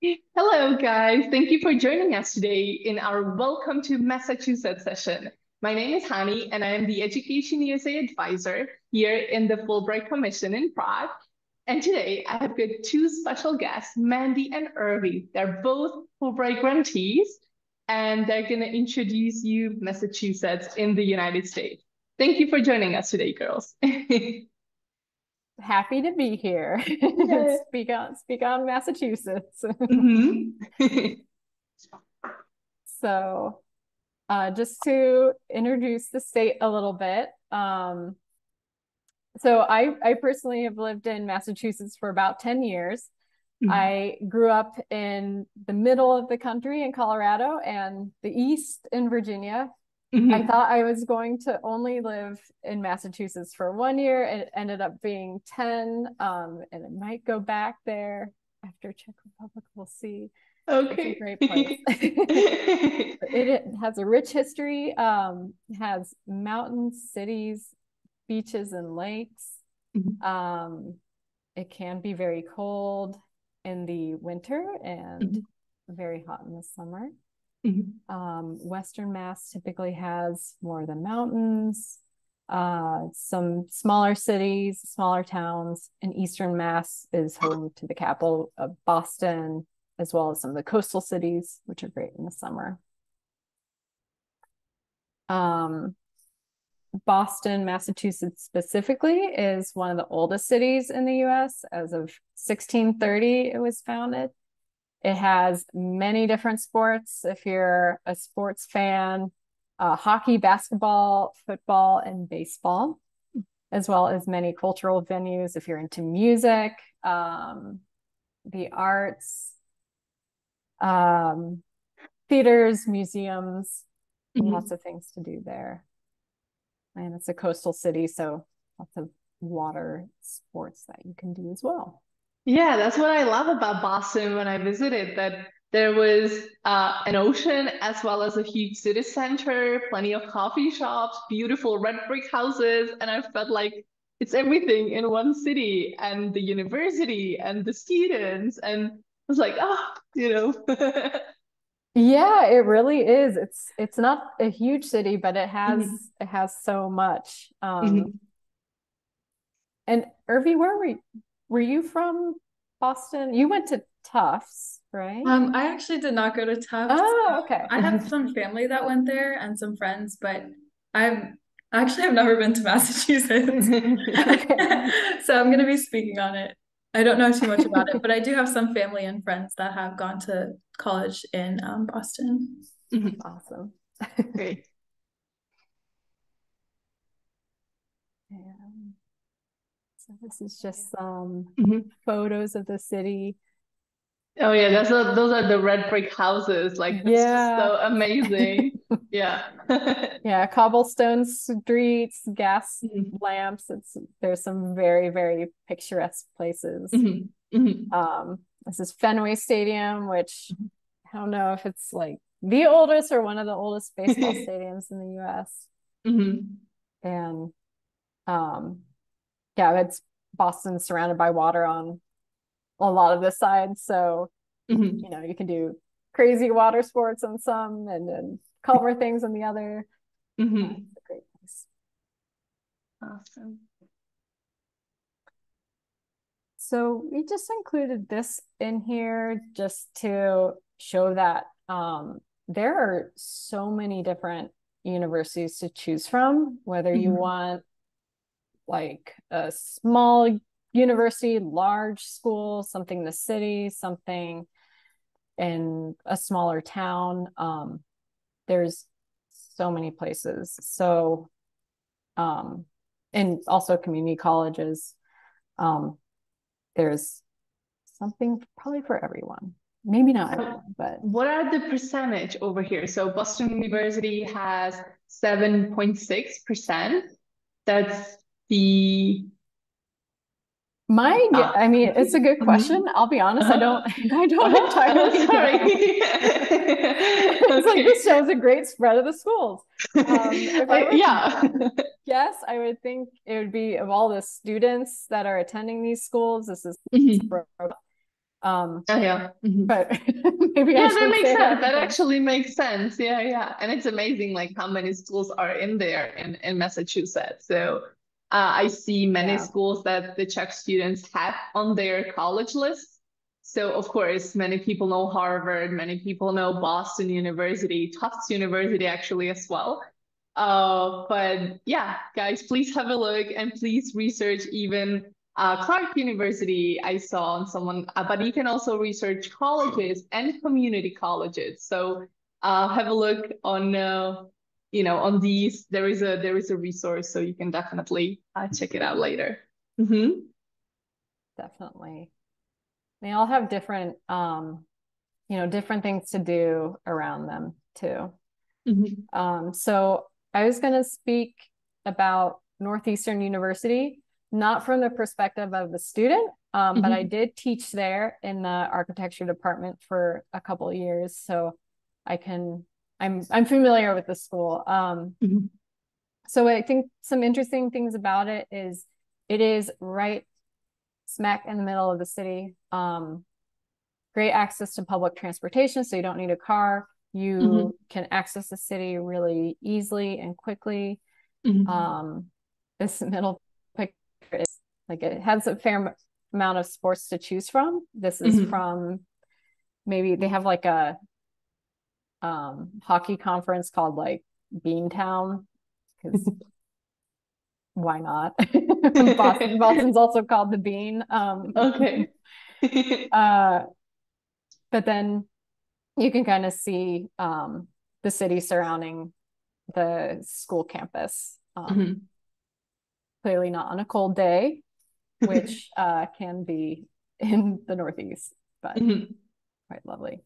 Hello, guys. Thank you for joining us today in our Welcome to Massachusetts session. My name is Hani, and I am the Education USA advisor here in the Fulbright Commission in Prague. And today I have got two special guests, Mandy and Irvi. They're both Fulbright grantees, and they're going to introduce you Massachusetts in the United States. Thank you for joining us today, girls. Happy to be here. Yeah. Speak on Massachusetts. Mhm. So, just to introduce the state a little bit. So I personally have lived in Massachusetts for about 10 years. I grew up in the middle of the country in Colorado and the east in Virginia. I thought I was going to only live in Massachusetts for 1 year. It ended up being 10, and it might go back there after Czech Republic. We'll see. It's a Okay. great place. It has a rich history, has mountains, cities, beaches, and lakes. It can be very cold in the winter and very hot in the summer. Western Mass typically has more of the mountains, some smaller cities, smaller towns, and Eastern Mass is home to the capital of Boston, as well as some of the coastal cities, which are great in the summer. Boston, Massachusetts specifically is one of the oldest cities in the US. As of 1630, it was founded. It has many different sports. If you're a sports fan, hockey, basketball, football, and baseball, as well as many cultural venues. If you're into music, the arts, theaters, museums, lots of things to do there. And it's a coastal city, so lots of water sports that you can do as well. Yeah, that's what I love about Boston when I visited, that there was an ocean as well as a huge city center, plenty of coffee shops, beautiful red brick houses, and I felt like it's everything in one city, and the university and the students, and I was like, Yeah, it really is. It's not a huge city, but it has Mhm. it has so much. Mhm. And Irvi, were you from Boston? You went to Tufts, right? I actually did not go to Tufts. Oh, okay. I have some family that went there and some friends, but I've actually have never been to Massachusetts. Okay. So I'm going to be speaking on it. I don't know too much about it, but I do have some family and friends that have gone to college in Boston. Mhm. Awesome. Great. And so this is just some Mhm. photos of the city. Oh yeah, those are the red brick houses. Like that's just Yeah. so amazing. Yeah. Yeah, cobblestone streets, gas Mhm. lamps. There's some very, very picturesque places. Mhm. Mhm. This is Fenway Stadium, which I don't know if it's like the oldest or one of the oldest baseball stadiums in the US. Mhm. And yeah, it's Boston surrounded by water on a lot of the sides. So, Mhm. you can do crazy water sports on some and then calmer things on the other. Mhm. It's a great place. Awesome. So we just included this in here just to show that there are so many different universities to choose from, whether you Mhm. want like a small university, large school, something in the city, something in a smaller town. There's so many places. So, and also community colleges. Um, there's something probably for everyone. Maybe not everyone, but What are the percentage over here? So Boston University has 7.6%. That's the I mean, it's a good question. mhm. I'll be honest, Uh-huh. I don't entirely Sorry. know. It's like this Okay. shows a great spread of the schools. If I were to Yeah. guess, I would think it would be of all the students that are attending these schools, this is Mhm. Oh yeah. But maybe I Yeah, that should makes say sense. That that. actually makes sense. Yeah, yeah. And it's amazing like how many schools are in there in Massachusetts. So I see many Yeah. schools that the Czech students have on their college list. So of course, many people know Harvard, many people know Boston University, Tufts University actually as well. But yeah, guys, please have a look and please research even Clark University, I saw on someone, but you can also research colleges and community colleges. So have a look on, on these. There is a resource, so you can definitely check it out later. Definitely. They all have different, different things to do around them too. So I was going to speak about Northeastern University, not from the perspective of the student, but I did teach there in the architecture department for a couple of years, so I'm familiar with the school. So I think some interesting things about it is right smack in the middle of the city. Great access to public transportation, so you don't need a car. You can access the city really easily and quickly. This middle picture is like it has a fair amount of sports to choose from. This is from, maybe they have like a hockey conference called like Beantown, because why not? Boston's also called the Bean. Okay. But then you can kind of see the city surrounding the school campus. Clearly not on a cold day, which can be in the Northeast, but quite lovely.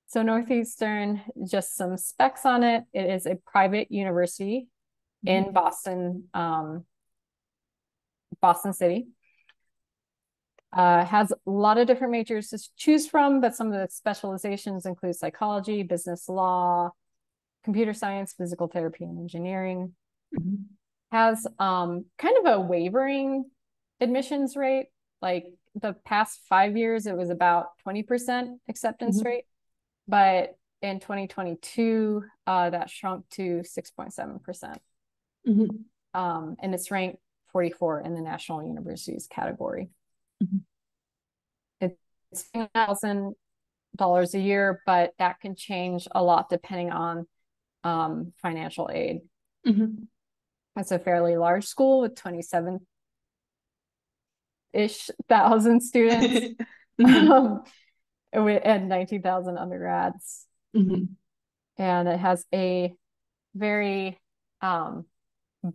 So Northeastern, just some specs on it. It is a private university in Boston, Boston City. Has a lot of different majors to choose from, but some of the specializations include psychology, business law, computer science, physical therapy, and engineering. Has kind of a wavering admissions rate. Like the past 5 years, it was about 20% acceptance rate, but in 2022, that shrunk to 6.7%. And it's ranked 44 in the national universities category. It's $1,000 a year, but that can change a lot depending on financial aid. It's a fairly large school with 27-ish thousand students and 19,000 undergrads. And it has a very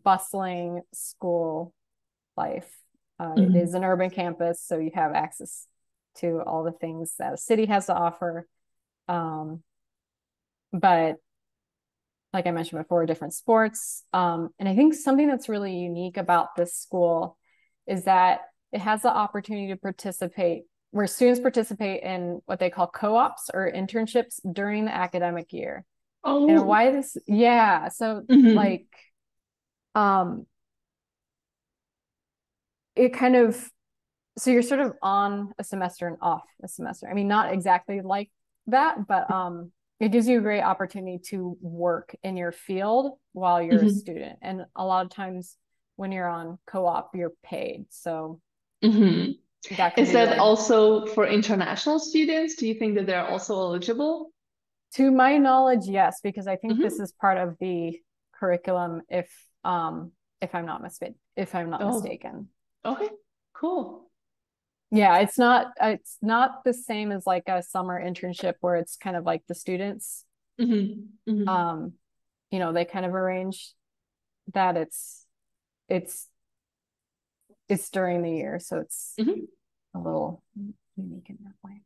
bustling school life. It is an urban campus, so you have access to all the things that a city has to offer. But like I mentioned before, different sports. And I think something that's really unique about this school is that it has the opportunity to participate, where students participate in what they call co-ops or internships during the academic year. And why this? Yeah. So like, it kind of, so you're sort of on a semester and off a semester. I mean, not exactly like that, but it gives you a great opportunity to work in your field while you're a student. And a lot of times when you're on co-op, you're paid. So that is that also for international students? Do you think that they're also eligible? To my knowledge, yes, because I think this is part of the curriculum if I'm not mistaken. Okay, cool. Yeah, it's not the same as like a summer internship where it's kind of like the students. They kind of arrange that it's during the year, so it's a little unique in that way.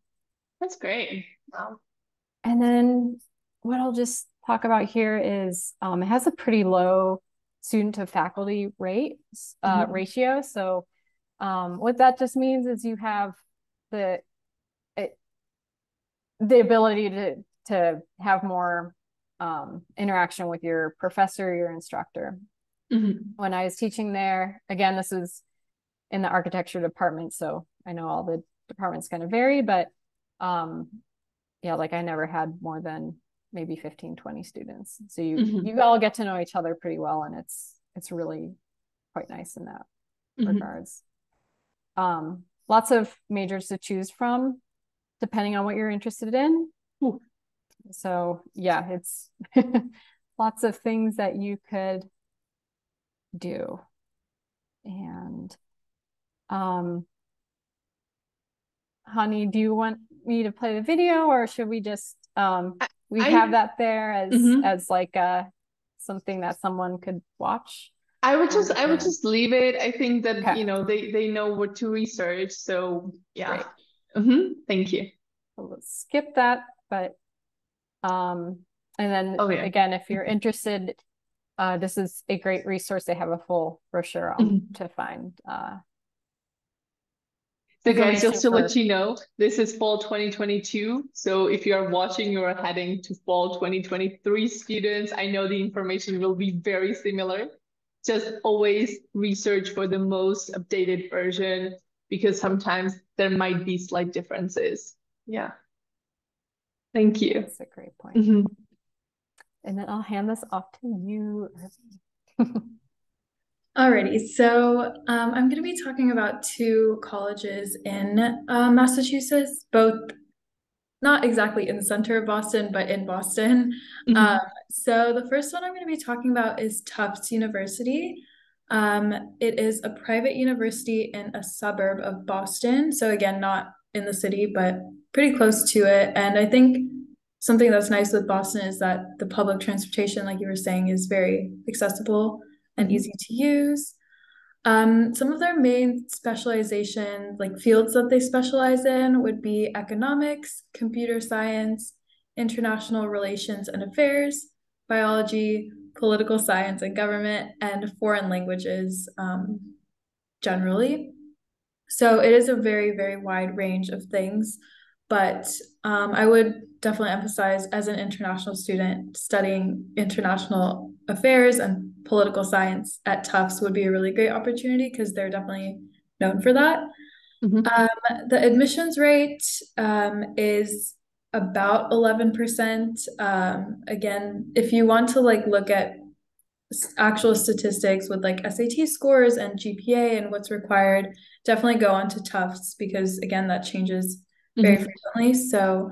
That's great. Wow. And then what I'll just talk about here is it has a pretty low student to faculty ratio. So what that just means is you have the ability to have more interaction with your professor, your instructor. When I was teaching there, again, this was in the architecture department, so I know all the departments kind of vary, but yeah, like I never had more than maybe 15, 20 students. So you all get to know each other pretty well, and it's really quite nice in that regards. Lots of majors to choose from, depending on what you're interested in. Ooh. So yeah, it's lots of things that you could do. And Honey, do you want me to play the video, or should we just we have that there as like something that someone could watch? I would just leave it. I think that, you know, they know what to research. So yeah. Thank you. So let's skip that, but and then again, if you're interested, this is a great resource. They have a full brochure to find. So guys, just to let you know, this is fall 2022. So if you're watching, you're heading to fall 2023 students. I know the information will be very similar. Just always research for the most updated version, because sometimes there might be slight differences. Yeah. Thank you. That's a great point. And then I'll hand this off to you. Alrighty, so I'm going to be talking about two colleges in Massachusetts, both not exactly in the center of Boston, but in Boston. So the first one I'm going to be talking about is Tufts University. It is a private university in a suburb of Boston. So again, not in the city, but pretty close to it. And I think something that's nice with Boston is that the public transportation, like you were saying, is very accessible and easy to use. Some of their main specializations, like fields that they specialize in, would be economics, computer science, international relations and affairs, biology, political science and government, and foreign languages generally. So it is a very, very wide range of things, but I would definitely emphasize, as an international student, studying international affairs and political science at Tufts would be a really great opportunity, because they're definitely known for that. The admissions rate is about 11%. Again, if you want to like look at actual statistics with like SAT scores and GPA and what's required, definitely go on to Tufts, because again, that changes very frequently. So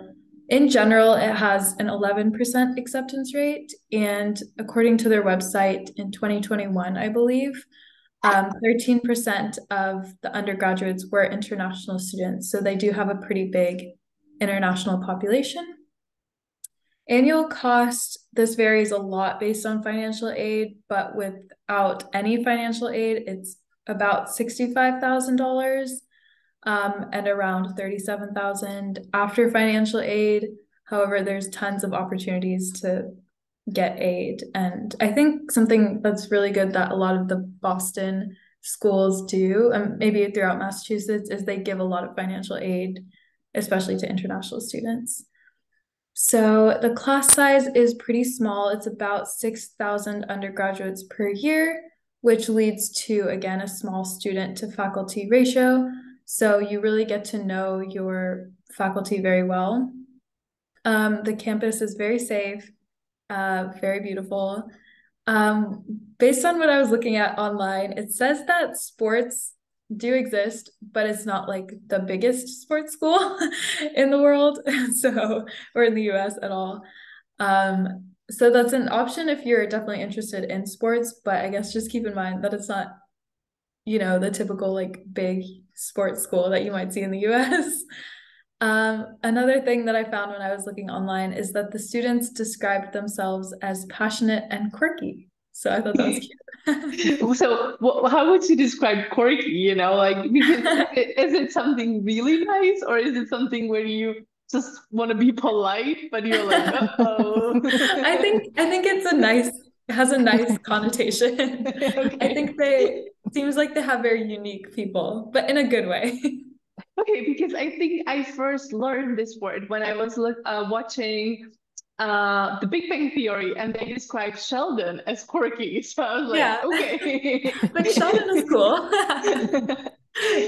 in general, it has an 11% acceptance rate. And according to their website in 2021, I believe, 13% of the undergraduates were international students. So they do have a pretty big international population. Annual cost, this varies a lot based on financial aid, but without any financial aid, it's about $65,000 and around $37,000 after financial aid. However, there's tons of opportunities to get aid. And I think something that's really good that a lot of the Boston schools do, and maybe throughout Massachusetts, is they give a lot of financial aid, especially to international students. So the class size is pretty small. It's about 6,000 undergraduates per year, which leads to, again, a small student to faculty ratio. So you really get to know your faculty very well. The campus is very safe, very beautiful. Based on what I was looking at online, it says that sports do exist, but it's not like the biggest sports school in the world, or in the US at all. So that's an option if you're definitely interested in sports, but I guess just keep in mind that it's not, the typical like big sports school that you might see in the US. Another thing that I found when I was looking online is that the students described themselves as passionate and quirky. So I thought that was cute. So how would you describe quirky, because is it something really nice, or is it something where you just want to be polite, but you're like, uh-oh? I think it has a nice connotation. Okay. I think seems like they have very unique people, but in a good way. Okay, because I think I first learned this word when I was watching The Big Bang Theory, and they described Sheldon as quirky. So I was like, okay. Like Sheldon is cool.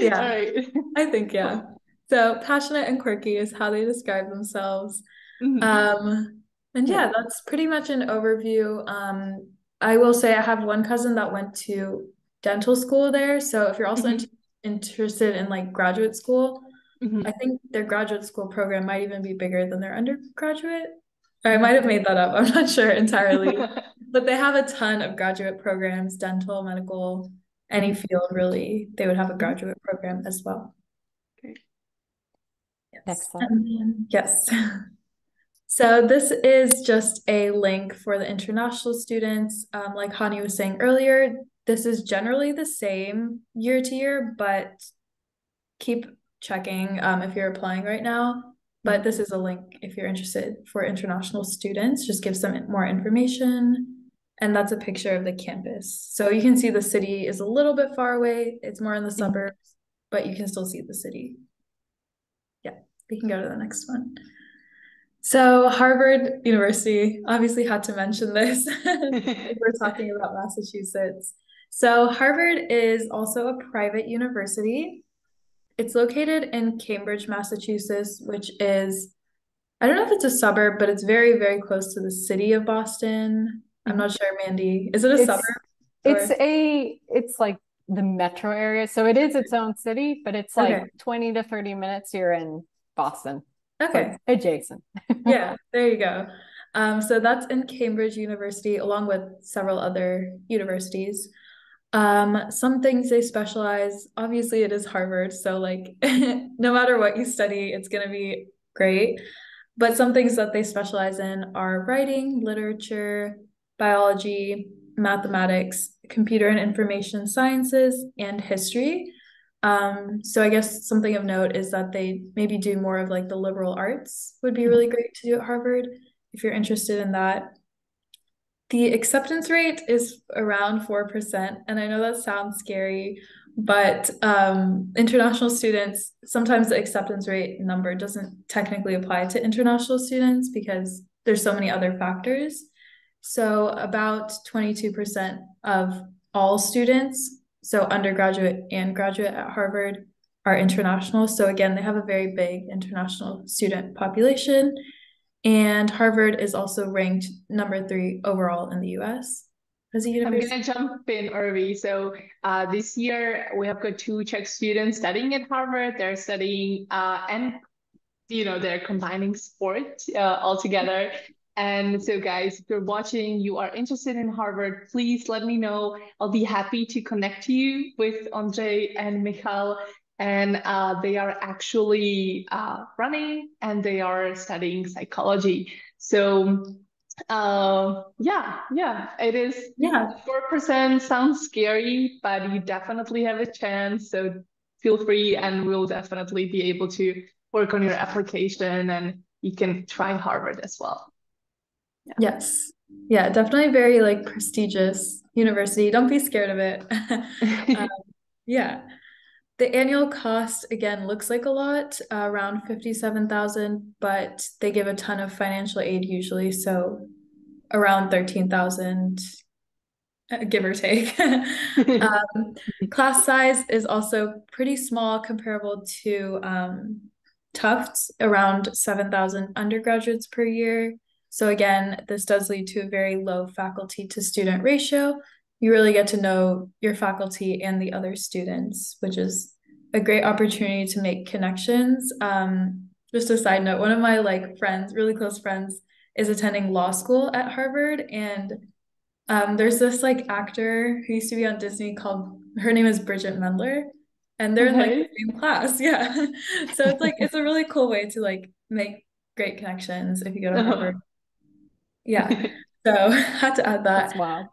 Yeah. All right. I think, yeah. So passionate and quirky is how they describe themselves. And yeah, that's pretty much an overview. I will say I have one cousin that went to dental school there. So if you're also interested in like graduate school, I think their graduate school program might even be bigger than their undergraduate. Or I might have made that up. I'm not sure entirely. But they have a ton of graduate programs, dental, medical, any field really. They would have a graduate program as well. Great. Yes. Next slide. Yes. So this is just a link for the international students. Like Hani was saying earlier, this is generally the same year to year, but keep checking if you're applying right now. But this is a link if you're interested for international students, just gives them more information. And that's a picture of the campus. So you can see the city is a little bit far away. It's more in the suburbs, but you can still see the city. Yeah, we can go to the next one. So Harvard University, obviously had to mention this. We're talking about Massachusetts. So Harvard is also a private university. It's located in Cambridge, Massachusetts, which is, I don't know if it's a suburb, but it's very, very close to the city of Boston. I'm not sure, Mandy. Is it a suburb? It's like the metro area. So it is its own city, but it's like 20 to 30 minutes you're in Boston. Okay. Adjacent. Yeah, there you go. So that's in Cambridge University, along with several other universities. Some things they specialize, obviously it is Harvard, so like no matter what you study, it's gonna be great. But some things that they specialize in are writing, literature, biology, mathematics, computer and information sciences, and history. So I guess something of note is that they maybe do more of like the liberal arts would be really great to do at Harvard if you're interested in that. The acceptance rate is around 4%, and I know that sounds scary, but international students, sometimes the acceptance rate number doesn't technically apply to international students because there's so many other factors. So about 22% of all students, so undergraduate and graduate at Harvard, are international. So again, they have a very big international student population. And Harvard is also ranked number 3 overall in the US as a university. I'm going to jump in, Urvi. So this year we have got 2 Czech students studying at Harvard. They're studying and they're combining sport all together. And so guys, if you're watching, you are interested in Harvard, please let me know. I'll be happy to connect you with Andrzej and Michal. And they are actually running and they are studying psychology. So it is. 4% sounds scary, but you definitely have a chance. So feel free and we'll definitely be able to work on your application and you can try Harvard as well. Yeah. Yes. Yeah, definitely very like prestigious university. Don't be scared of it. Yeah. The annual cost, again, looks like a lot, around $57,000, but they give a ton of financial aid usually, so around $13,000, give or take. Class size is also pretty small, comparable to Tufts, around 7,000 undergraduates per year. So again, this does lead to a very low faculty to student ratio. You really get to know your faculty and the other students, which is a great opportunity to make connections. Just a side note, one of my friends, really close friends, is attending law school at Harvard, and there's this actor who used to be on Disney her name is Bridget Mendler, and they're in the same class. Yeah. So it's a really cool way to make great connections if you go to Harvard. Yeah. So had to add that. That's wild.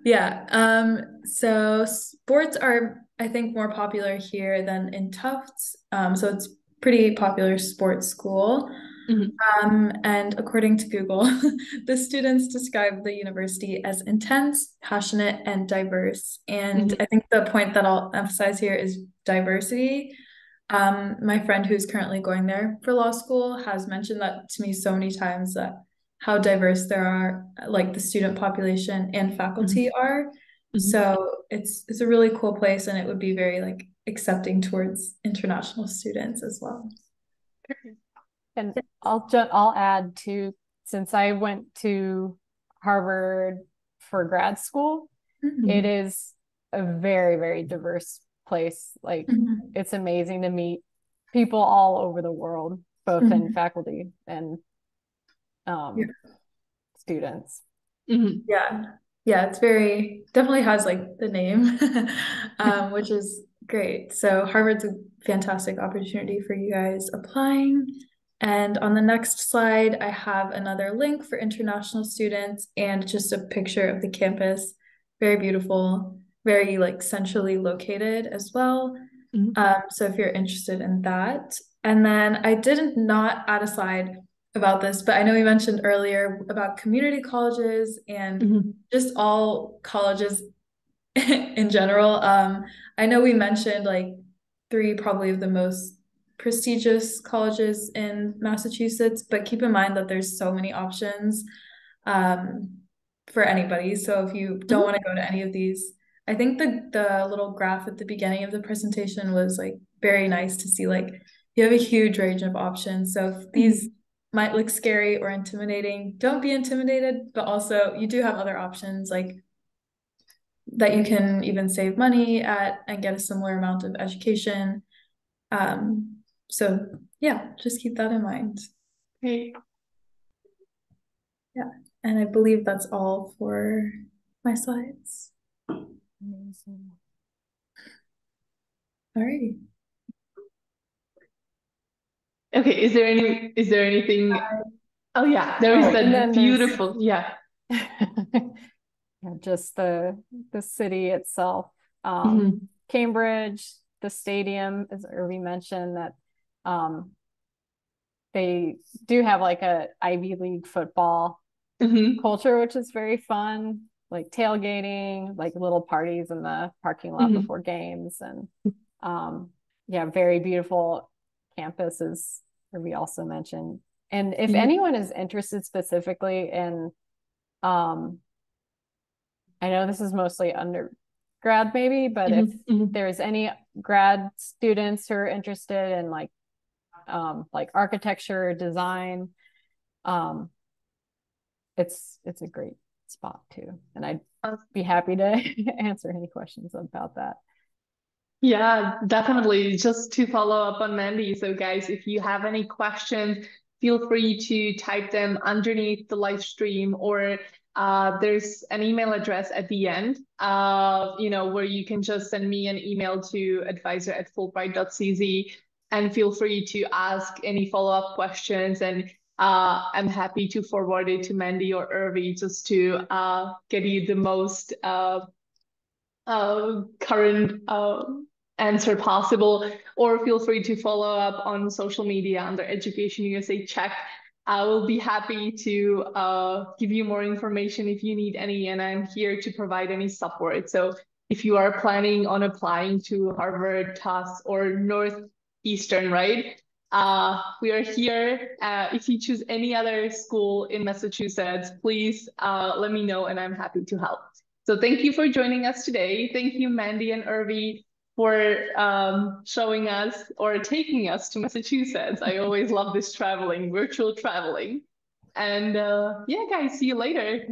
Yeah. So sports are, I think, more popular here than in Tufts. So it's pretty popular sports school. And according to Google, the students describe the university as intense, passionate, and diverse. And I think the point that I'll emphasize here is diversity. My friend who's currently going there for law school has mentioned that to me so many times, that how diverse there are, the student population and faculty are. So it's a really cool place, and it would be very like accepting towards international students as well. And I'll add too, since I went to Harvard for grad school, it is a very, very diverse place. Like it's amazing to meet people all over the world, both in faculty and students. Yeah, it's definitely has like the name, which is great. So Harvard's a fantastic opportunity for you guys applying. And on the next slide, I have another link for international students and just a picture of the campus. Very beautiful, very like centrally located as well. So if you're interested in that. And then I did not add a slide about this, but I know we mentioned earlier about community colleges and just all colleges in general. I know we mentioned like 3 probably of the most prestigious colleges in Massachusetts, but keep in mind that there's so many options for anybody. So if you don't want to go to any of these, I think the little graph at the beginning of the presentation was like very nice to see, like you have a huge range of options. So if these might look scary or intimidating, don't be intimidated, but also you do have other options like that you can even save money at and get a similar amount of education. So yeah, just keep that in mind. Great. Yeah, and I believe that's all for my slides. Amazing. Alrighty. Okay, is there anything? Oh yeah, there is that beautiful, yeah. Just the city itself. Cambridge, the stadium, as Irvi mentioned, that they do have like a Ivy League football culture, which is very fun, like tailgating, like little parties in the parking lot before games. And yeah, very beautiful campus, as we also mentioned. And if anyone is interested specifically in I know this is mostly undergrad maybe, but if there's any grad students who are interested in like architecture, design, it's a great spot too. And I'd be happy to answer any questions about that. Yeah, definitely. Just to follow up on Mandy. So guys, if you have any questions, feel free to type them underneath the live stream, or there's an email address at the end, where you can just send me an email to advisor@fulbright.cz, and feel free to ask any follow-up questions. And I'm happy to forward it to Mandy or Irvi just to get you the most current answer possible. Or feel free to follow up on social media under EducationUSA Czech. I will be happy to give you more information if you need any, and I'm here to provide any support. So if you are planning on applying to Harvard, Tufts, or Northeastern, right? We are here. If you choose any other school in Massachusetts, please let me know, and I'm happy to help. So thank you for joining us today. Thank you, Mandy and Irvi, for showing us or taking us to Massachusetts. I always love this traveling, virtual traveling. And yeah, guys, see you later.